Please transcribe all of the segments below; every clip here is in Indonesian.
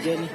Trên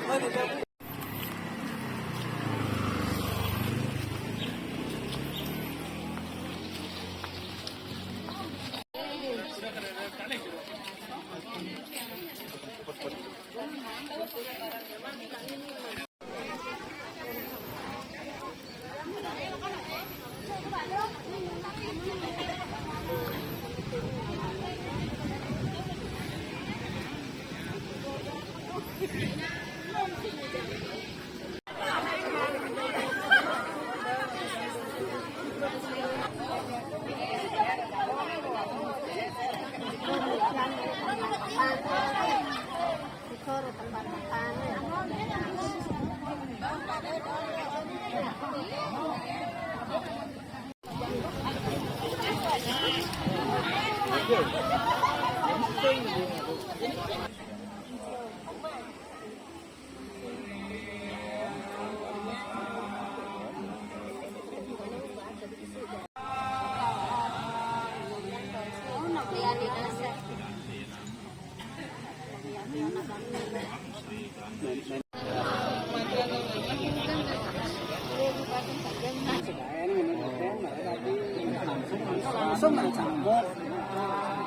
langsung campur.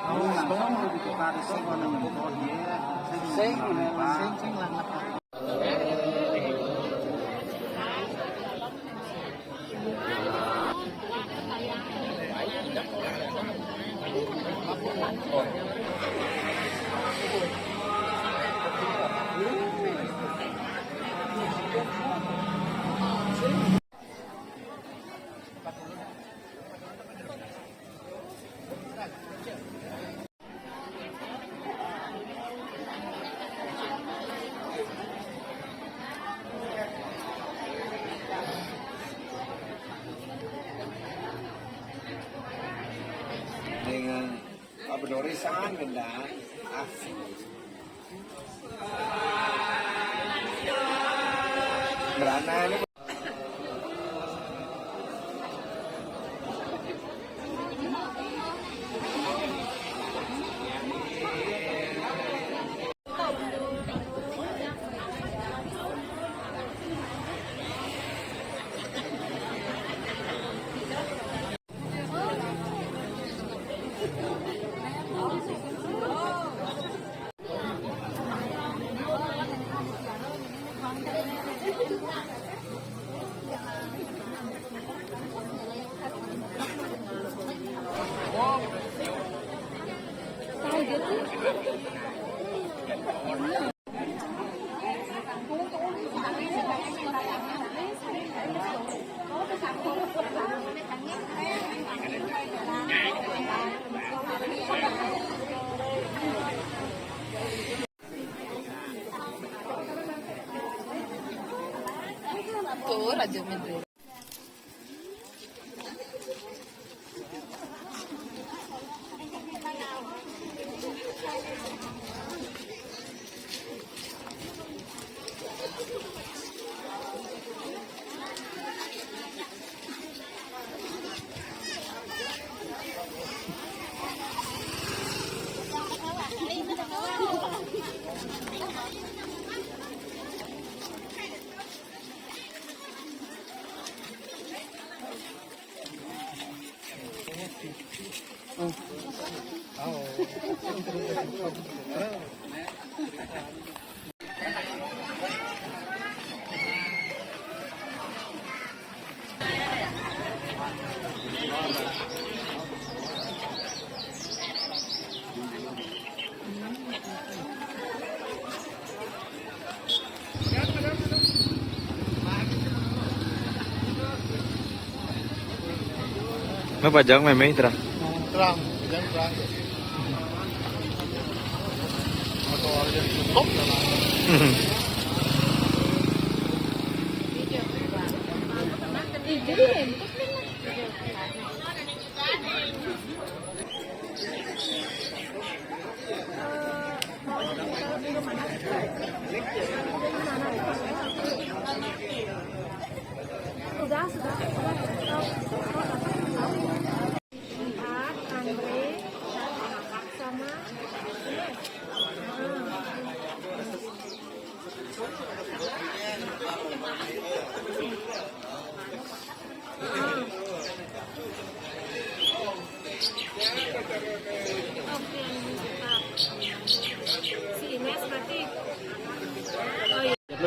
Langsung mau ditukar sing ono kok dia. Sing langat. Dengan berdorisan benda asli. Berana ini tuh Raja Menteri. Apa jang meme terang? Terang, jangan terang. Motor jadi tutup.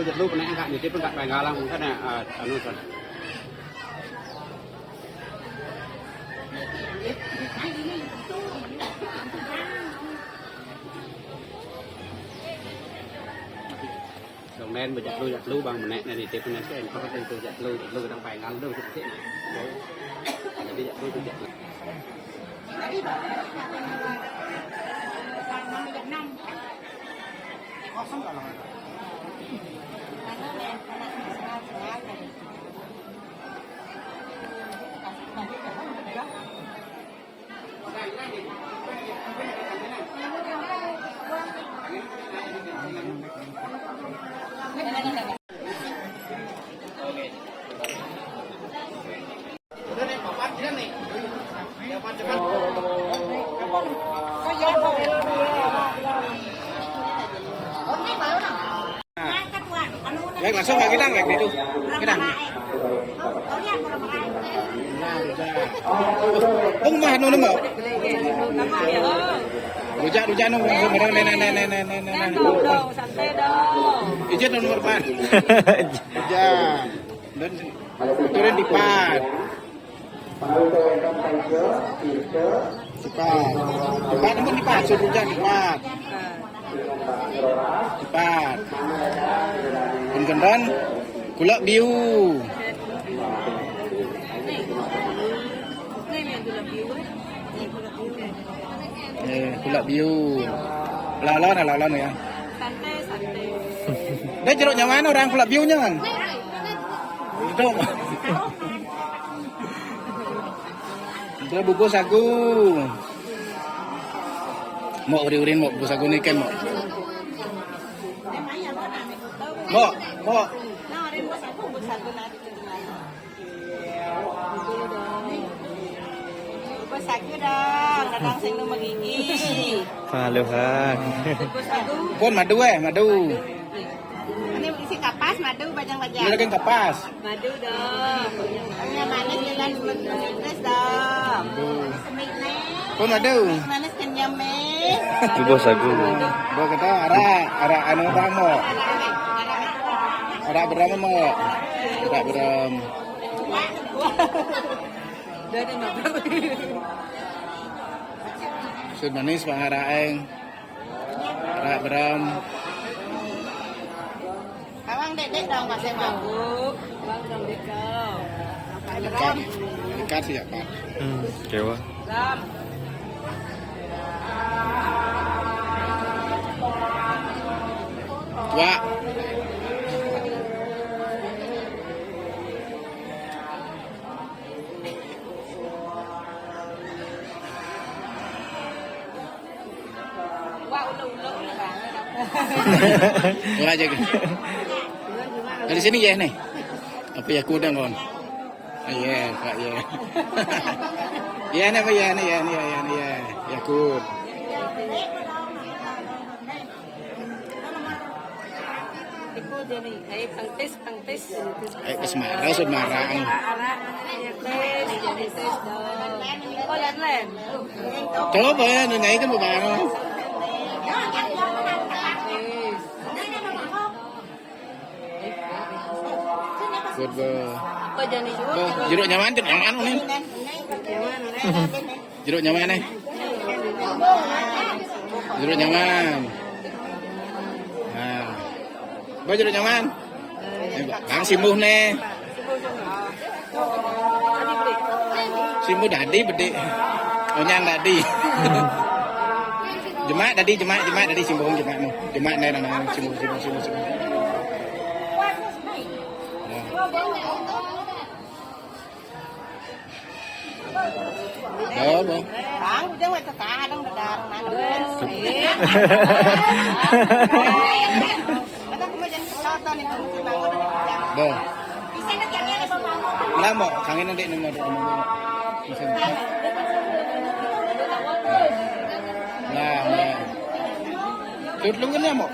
Giật lúc nãy gạn thì tiếp cận bài ngà lăng cái này ở nơi cần đồng đen mà giật lưu bằng một nét này thì tiếp cận cái có cái từ giật lưu đang bài ngà lưu thực thế này đấy đi giật lưu giật Baik, langsung kayak kita nggak gitu? Kita. Ông mà nó mở. Rujak nó ngomong này. Ijat nomor 4. Rujak. Dan turun di pat. Cepat namun di pat, suruh rujak di pat. Cepat. Kemudian gula biu. Gula biu. Lalon ya. Santai. Dia jeruknya mana orang gula biunya kan? Itu. Dia bubuk sagu. Mau uri-urin mau bubuk sagu nih kan mau. Mau. Sagu dong, dadang sing lu magigi. Halo kan. Pun madu. Ini isi kapas, madu, bajang-bajang. Ini lagi kapas. Madu dong. Yang manis dengan manis dong. Pun madu. Manis kenyam Bubuk sagu. Bawa kita arah anu ramo. Arah berama mau. Arah beram. Dari mana? Sud manis pangaraeng. Arah beram. Kawang dedek dong masih mabuk. Bang dong dekau. Dekat sih ya Pak. Kewa. Ram. Tua. Wah, ulo-ulo lah bang. Tua aja gitu. Dari sini ya nih. Apa ya kuda kon? Iya, Pak ya. Iya nih Pak ya nih ya. Ya kud. Iku jadi kayak pangtis. Kesemara Semarang. Jadi tes dong. Oh, len. Coba ya nanya kan beberapa. Good Kok jadi jeruk nyaman jeruk yang anu nih. Jeruk nyaman nih. Jeruk nyaman. Nah. Bawa jeruk nyaman. Bang simuh nih. Simu dadi bedik. Oh nyang dadi. Jemak dadi simbong jemakmu. Jemak nai nang simbong. Đó bông. Tang chứ không phải ta đang đàn mà nó lên sĩ. Kita kemudian contoh nih bangun. Bông. Bisa nak yang ada bangun. Lah mau kangin nanti nang ada. Nah. Tut lu kan ya mau.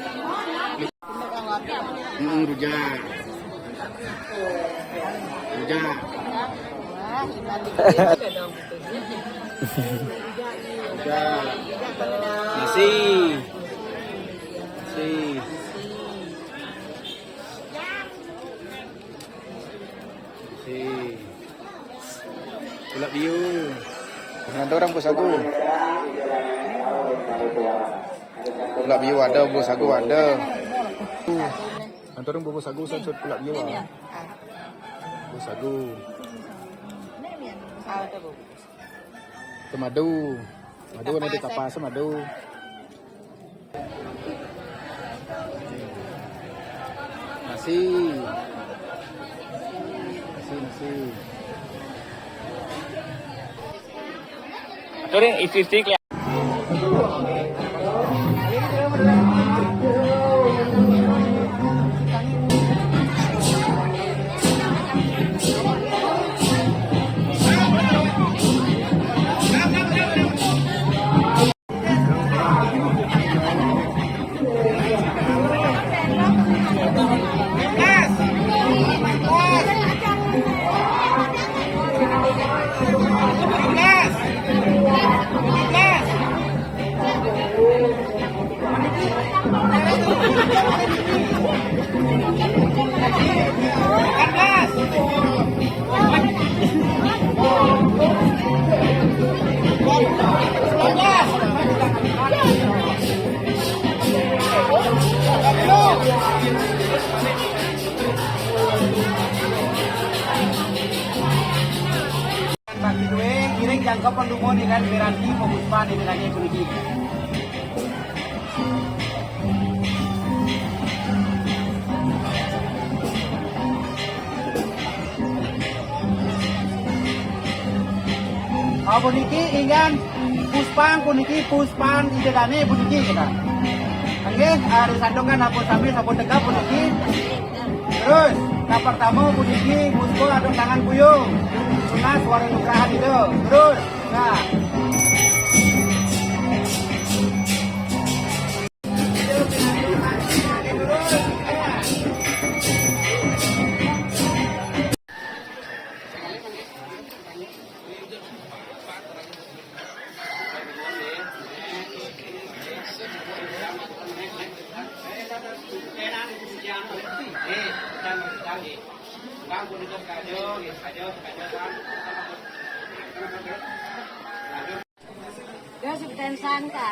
Rujak. Nasi. Gulab biu. Ada orang bos aku. Gulab biu ada, bos aku ada. Antara bos aku satu gulab biu. Bos aku. Madu nanti kapas madu. Nasi. Aturin isi-isi Kiring jangkau pendukung dengan Piranti Pembuspan di wilayah Kuniki. Puniki ingan Puspan Idedane puniki kita. Oke, hari sandungan apa sampai sabun tegap puniki. Terus kapar tamu puniki Puspo aduk tangan puyung. Sunah suara nugrahan itu. Terus, nah. Dia sebutan sangka.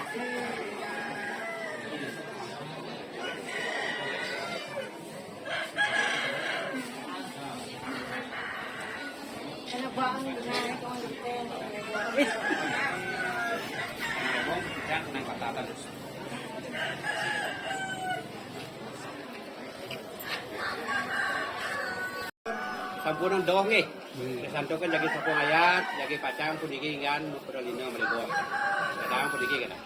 Ano ba ang ginagawa ko Sampurang doang nih. Santokan jagi sapung ayat, jagi pacang puniki ingan perolino melibo. Kadang puniki kada.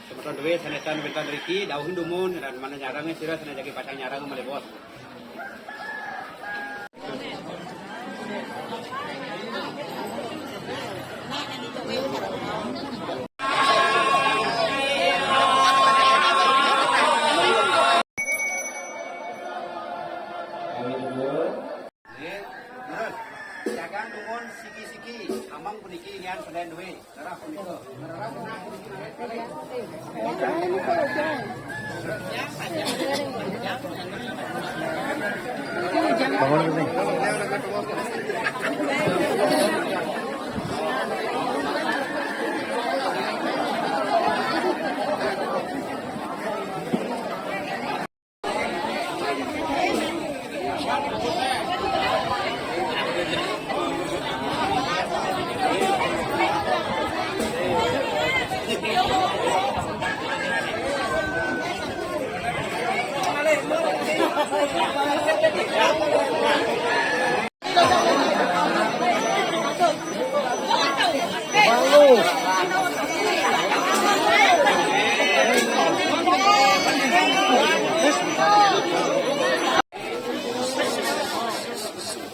Semeton duwe sanetan bentan riki daun dumun dan mana nyarangnya sira sana jagi pacang nyarang melibo. Jagang dumun siki-siki, amang puniki ingan senen duwe. Darah puniko. bangun ke sini.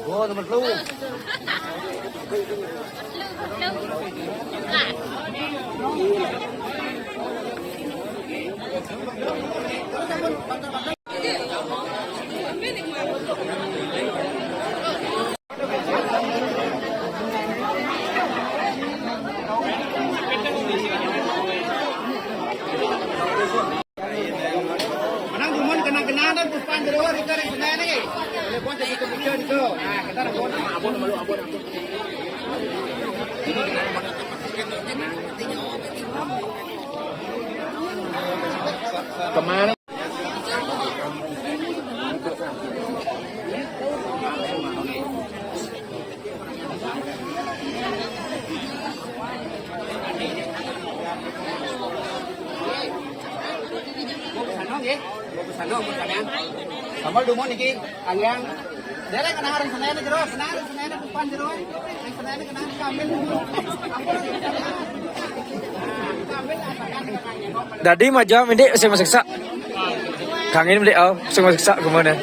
Oh, teman lu. Manang dumun kenang-kenangan depan jero kita ning sana nih. Telepon jadi kepikir itu. Nah, kita telepon abon. Kemana? Sana Kamal dumun iki anggang. Dere kana harang sana jero, sana depan jero. Ning sana kana kambil. Dadi mah mendik sing masak. Kang ini mendik sing masak kemana?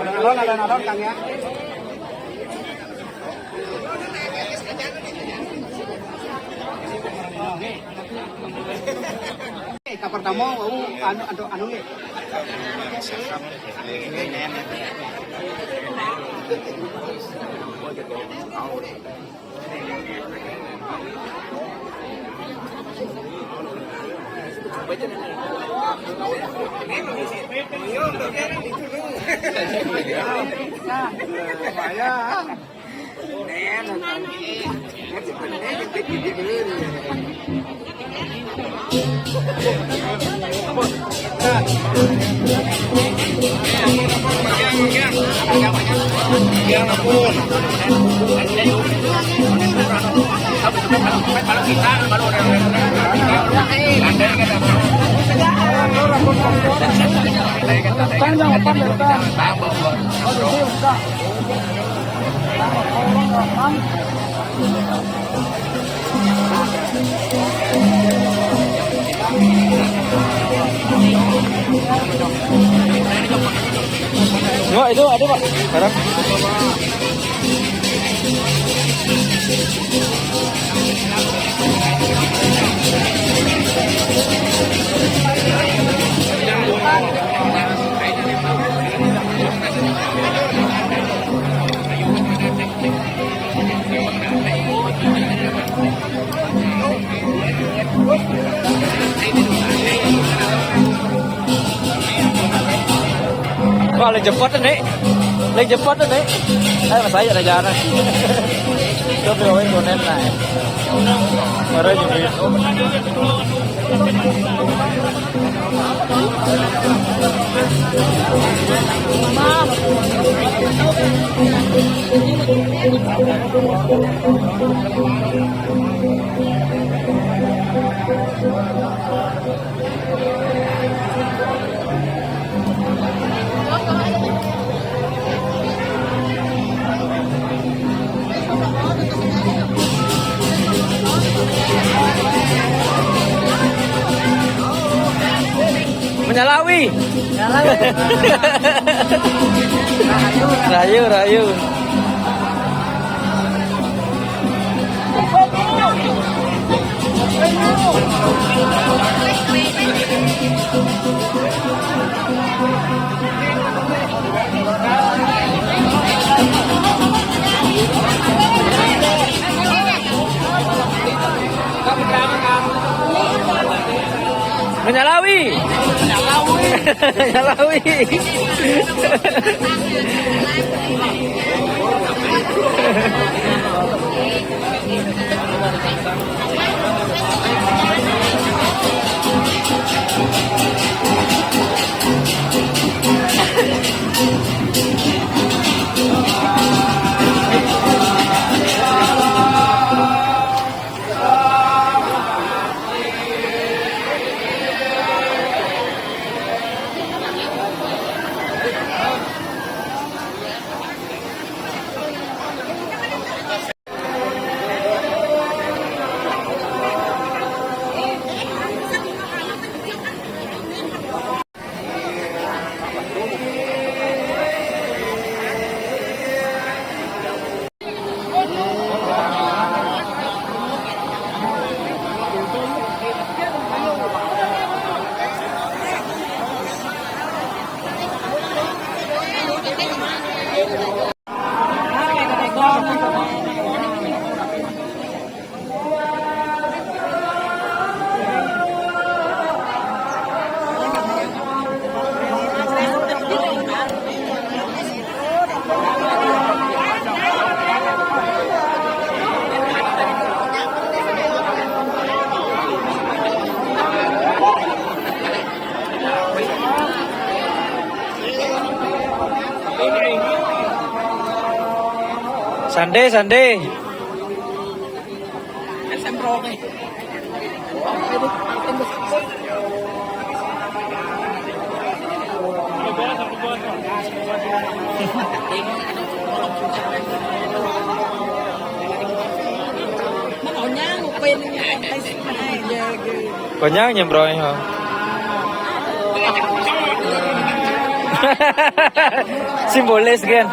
Ada nalon Kang ya. Kapar tamu anu ge. Enggak, itu ada Pak. Sekarang. Wah, lên chụp phốt đấy. Lên chụp phốt đấy. Đây mà thấy vậy là này. Cho video ấy còn em này. Ở đây thì Menyalawi. Rayu, rayu. Menyalawi. Menyalawi. Sunday, Sunday. Sembro nih. Maunya ngupin Banyak nyembroi ha. Simbolis kan.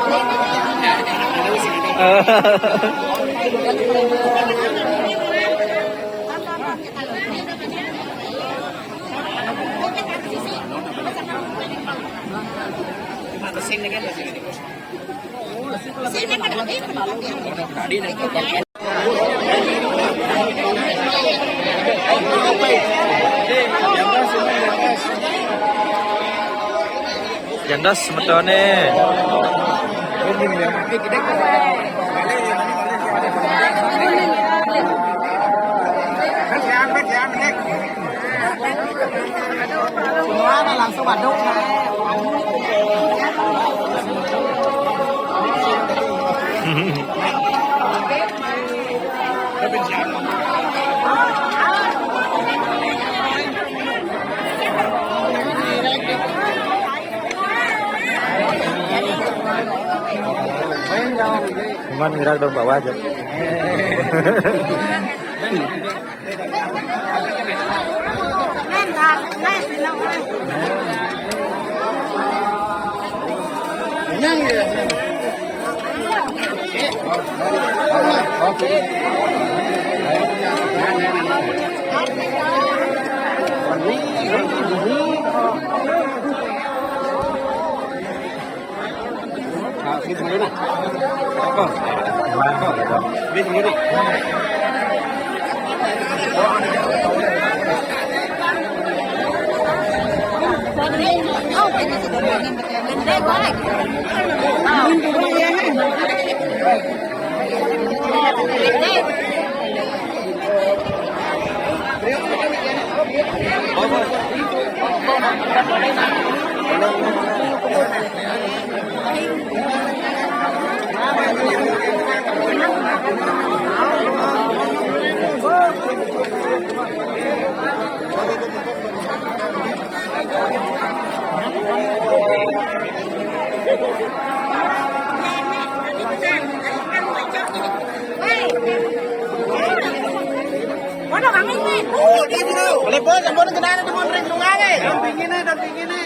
Jandas metone. Semua kan langsung aduk Cuman mirak dong bawa aja. Boleh bos, boleh kena ada teman ring lungan eh. Dan pinginnya.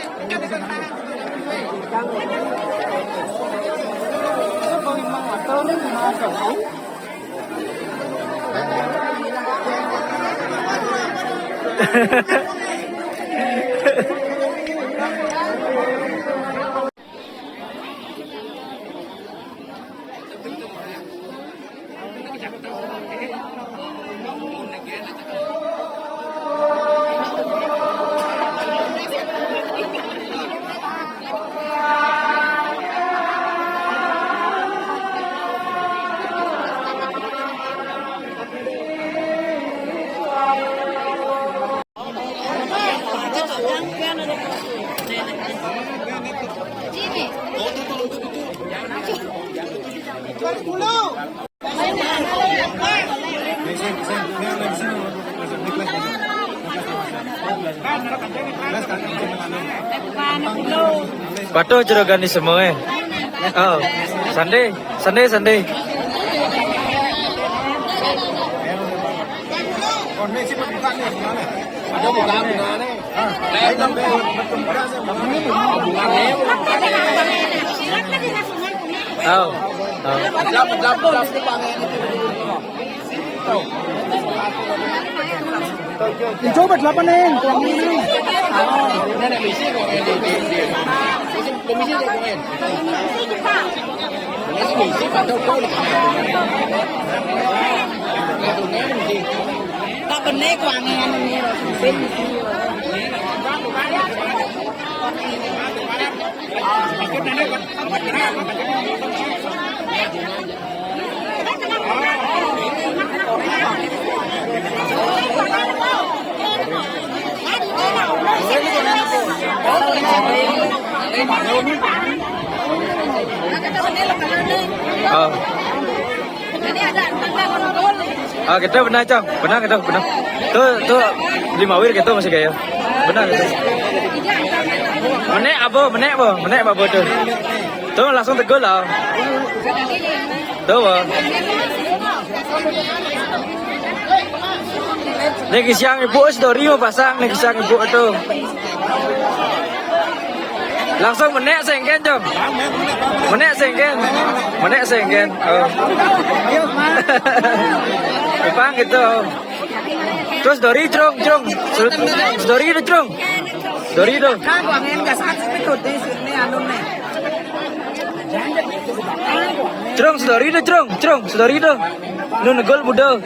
Pato juragan ni semua eh. Oh, Sunday, Sunday, Sunday. Ada buka nih. Oh, Coba 8 nih, Nenek misi kok ini. Komisi kok ini. Misi pada kau. tak bener kuangan ini pin. oh. Ah gitu benar cong, benar gitu benar. Tuh 5 wir gitu masih kayak. Benar gitu. Menek apa tuh. Tuh langsung tegul lah. Tuh. Lagi siang ibu story mau pasang lagi siang ibu tuh. Langsung menek sengken cong. Menek sengken. Oh. Ipang gitu. Terus story trong. Story itu trong. Story itu. Trong story itu trong. Story itu. Nu negol budo.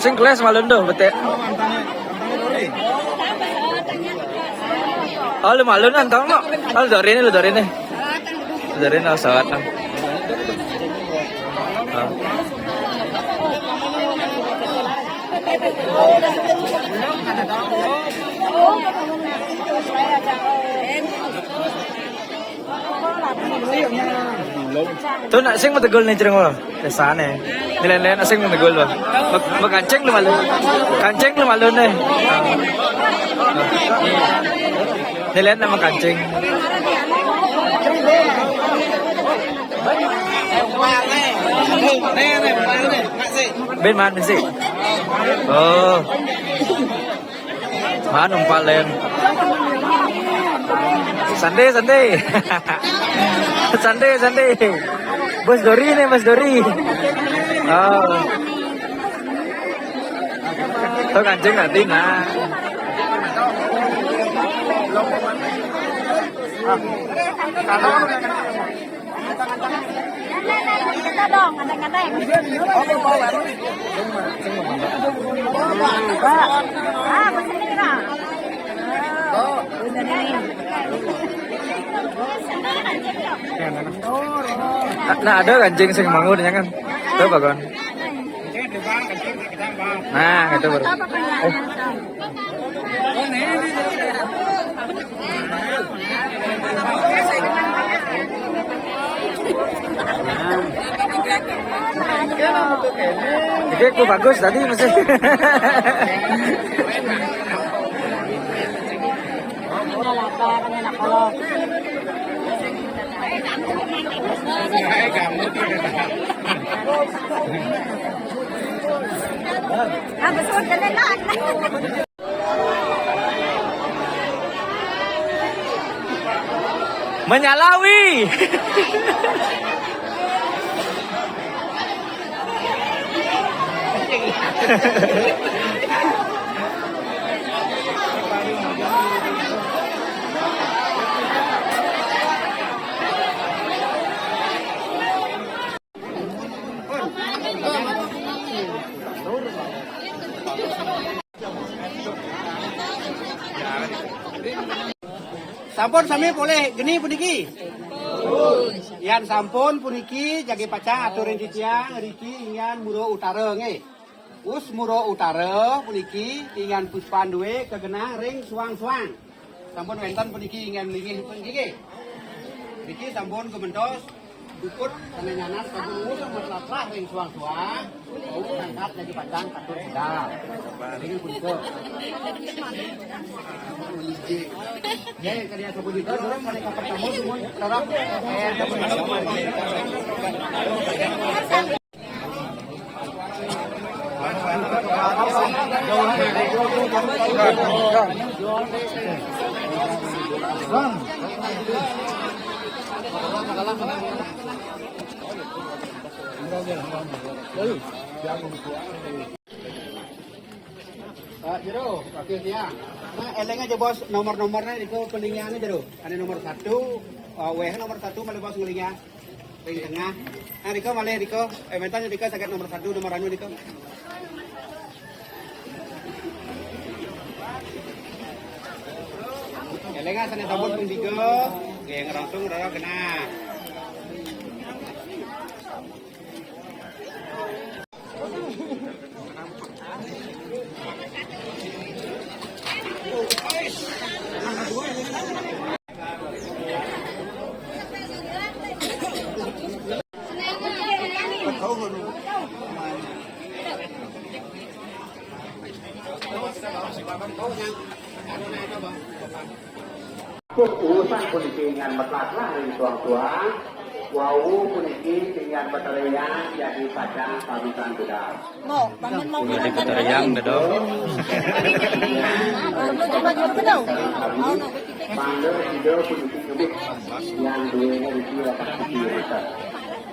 Sing kelas malun doh bete. Oh lu malun kan tau no? Oh lu dari ini. Dari ini saat. Tuh nak sing mata gol nih cereng lo, kesana. Nilai-nilai nak sing mata gol lo. Kancing lu malu nih. Nilai nama kancing. Bên mana sih? Oh, mana umpal lem? Sunday. Mas Dori. Oh. Thôi kancing nanti nah. Nah ada kancing sing mangun ya kan? Tuh bagon. Nah itu baru. Jadi aku bagus tadi masih. Menyalawi. Sampun sami boleh geni puniki. Yan sampun puniki jagi pacang aturin titiang riki ingan muro utara nge. Us muro utara puniki ingan puspan duwe kegenang ring suang-suang. Sampun wenten puniki ingan lingih puniki. Riki sampun kementos dukut sanenyanan sampun us metlatra ring suang-suang. Angkat jagi pacang atur sedap. Ini puniko. Ya, kalian coba di dorong mereka pertama semua dorong. Jero, akhirnya. Nah, eleng aja bos nomor-nomornya itu pelingiannya jero. Ada nomor 1, WH nomor 1 malah bos ngelingnya. Ring tengah. Nah, Riko malah Riko. Mentalnya Riko sakit nomor 1 nomor anu Riko. Eleng aja sana sabun pun 3. Oke, ngerangsung rara kena. Kut urusan puniki dengan metlaklah dari tuang-tuang. Wau puniki dengan petarian jadi pacang pabitan bedah. Mau, bangun mau Jadi petarian dong. coba coba dong. Panggil video puniki nyubit yang duanya di sini dapat meter.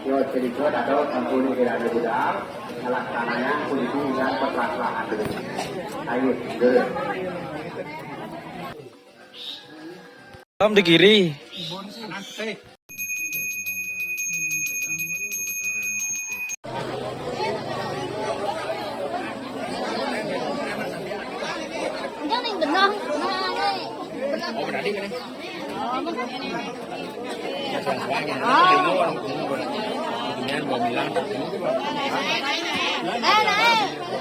Yo jadi kod atau kampuni tidak ada bedah. Laksananya puniki dengan metlaklah dulu. Ayo, dulu. Om di kiri. Jangan yang benar. Oh, berarti kan? Kemudian gua bilang,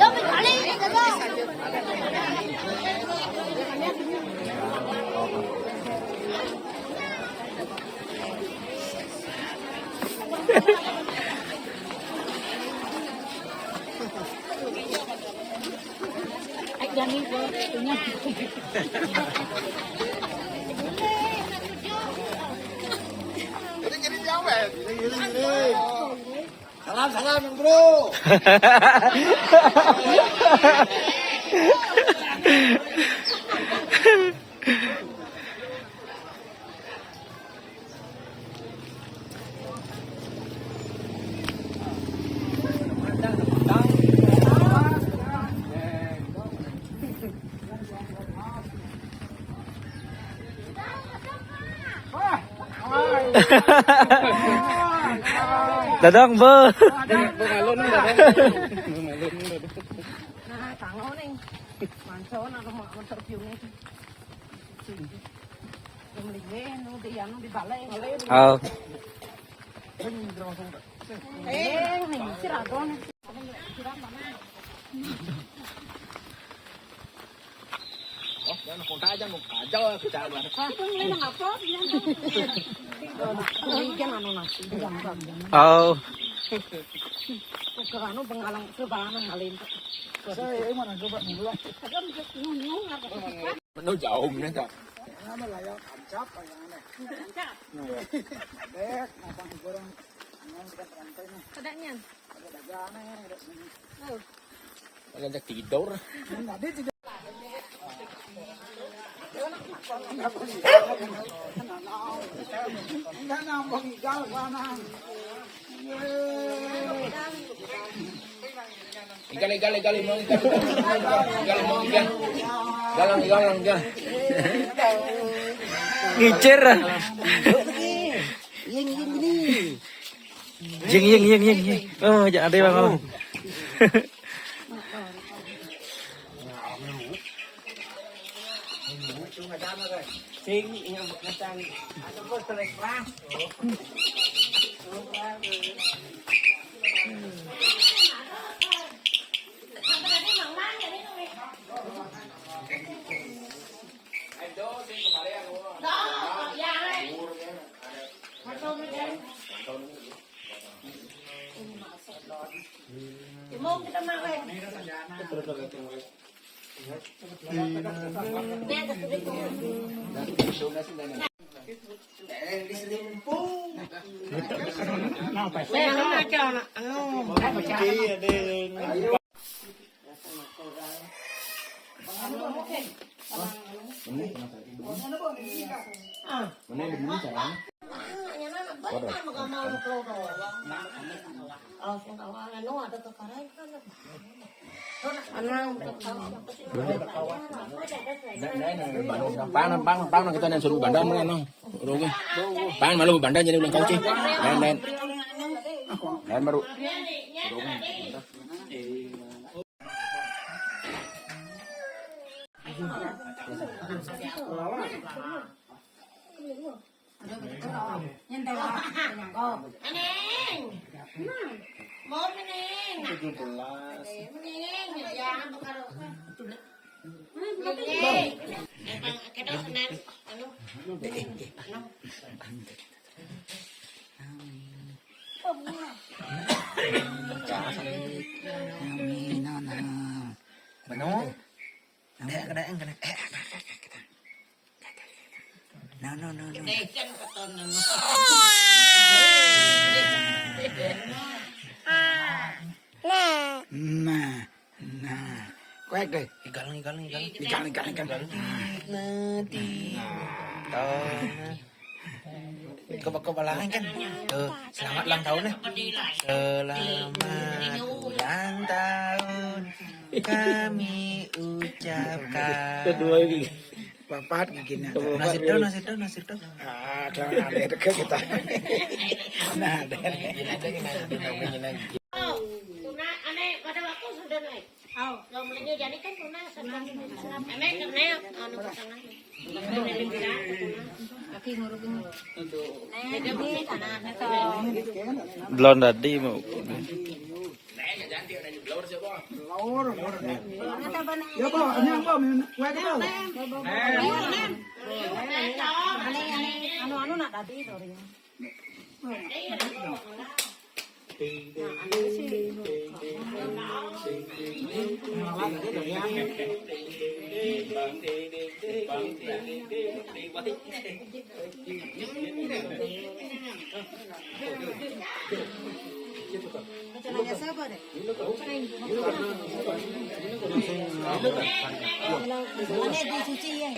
Lo berkali gitu. Anh Danny punya. salam yang bro. Dadang be. Nah, tango nih. Manso na mo interview nih. Kemudian nu di anu di balai. Oh. Nih, siradon. Oh, jangan kontak aja, mau kacau kecauan. Itu ini ngapa? Ikan anu nasi jambang. Oh. Ke anu pengalang sebangan ngalin. Saya mana coba mulai. Kadang nyung apa. Nó jauh nữa kìa. Kadangnya. Kalian cek tidur. Gali mau ikan. Gali mau ikan. Galang ikan. Ngicer. Ying. Oh, jangan ada bang. Oh. Mau kita makan. Bang kita yang suruh bandar mana no? Rugi. Bang malu bandar jadi ulang kau sih. Dan baru. No. Tekan keton. Nah. Quét đi. Galang. Ikan. Nanti. Kebalan kan? Selamat ulang tahun ya. Selamat ulang tahun kami ucapkan. Kedua ini. Papat gini. Nasib tuh. Ah, jangan ada dekat kita. Nah, ada. Tuna aneh pada waktu sudah naik. Oh, kalau mulanya jadi kan tuna sedang aneh karena anu kesana. Kaki ngurugin. Nah, jadi tanah itu. Belum tadi mau. Ya, Pak, anyang Pak, quét cái đâu? Anu nak tadi sorry. Caranya siapa deh? Mana dicuci ya?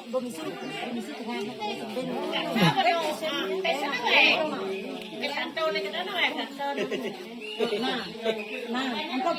Bomisi tengah. Nah, engkau